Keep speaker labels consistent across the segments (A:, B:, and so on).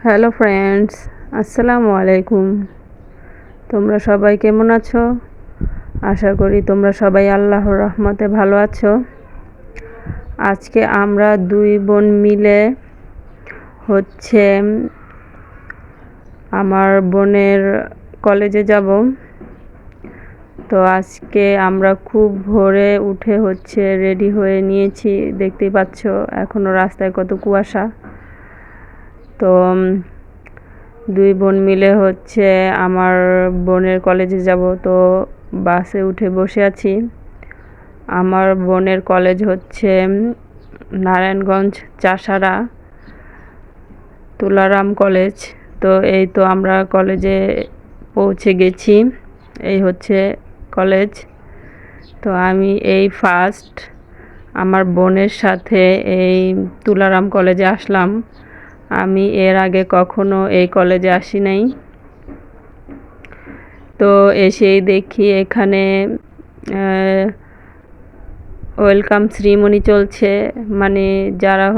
A: Hello friends, আসসালামু আলাইকুম। তোমরা সবাই কেমন আছো? আশা করি তোমরা সবাই আল্লাহর রহমতে ভালো আছো। আজকে আমরা দুই বোন মিলে আমার বোনের কলেজে যাব। তো আজকে আমরা খুব ভোরে উঠে রেডি হয়ে নিয়েছি। দেখতেই পাচ্ছ এখনো রাস্তায় কত কুয়াশা। তো দুই বোন মিলে আমার বোনের কলেজে যাব। তো বাসে উঠে বসে আছি। আমার বোনের কলেজ নারায়ণগঞ্জ চাষাড়া তুলারাম কলেজ। তো এই তো আমরা কলেজে পৌঁছে গেছি। এই কলেজ। তো আমি এই ফার্স্ট আমার বোনের সাথে এই তুলারাম কলেজে আসলাম। আমি এর আগে কখনো এই কলেজে আসি নাই। তো এসেই দেখি এখানে ওয়েলকাম সেরিমনি চলছে। মানে যারা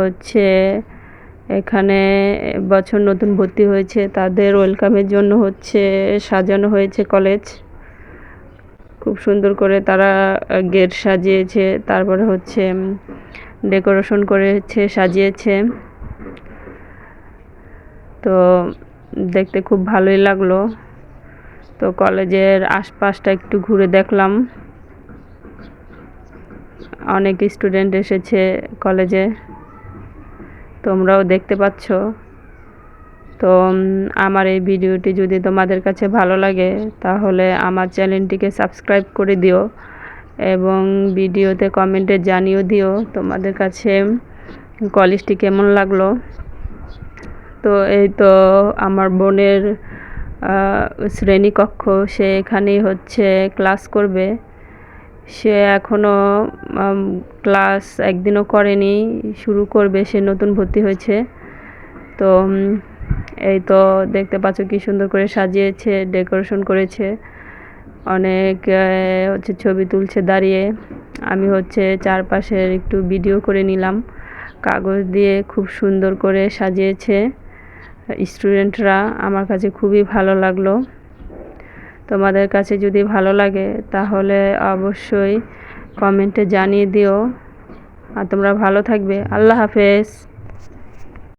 A: এখানে বছর নতুন ভর্তি হয়েছে তাদের ওয়েলকামের জন্য সাজানো হয়েছে কলেজ। খুব সুন্দর করে তারা গেট সাজিয়েছে, তারপরে ডেকোরেশন করেছে, সাজিয়েছে। তো দেখতে খুব ভালোই লাগলো। তো কলেজের আশপাশটা একটু ঘুরে দেখলাম। অনেক স্টুডেন্ট এসেছে কলেজে, তোমরাও দেখতে পাচ্ছ। তো আমার এই ভিডিওটি যদি তোমাদের কাছে ভালো লাগে তাহলে আমার চ্যানেলটিকে সাবস্ক্রাইব করে দিও এবং ভিডিওতে কমেন্টে জানিয়ে দিও তোমাদের কাছে কলেজটি কেমন লাগলো। তো এই তো আমার বোনের শ্রেণীকক্ষ, সে এখানেই ক্লাস করবে। সে এখনও ক্লাস একদিনও করেনি, শুরু করবে। সে নতুন ভর্তি হয়েছে। তো এই তো দেখতে পাচ্ছ কি সুন্দর করে সাজিয়েছে, ডেকোরেশন করেছে। অনেক ছবি তুলছে দাঁড়িয়ে। আমি চারপাশের একটু ভিডিও করে নিলাম। কাগজ দিয়ে খুব সুন্দর করে সাজিয়েছে স্টুডেন্টরা। আমার কাছে খুবই ভালো লাগলো। তোমাদের কাছে যদি ভালো লাগে তাহলে অবশ্যই কমেন্টে জানিয়ে দিও। আর তোমরা ভালো থাকবে। আল্লাহ হাফেজ।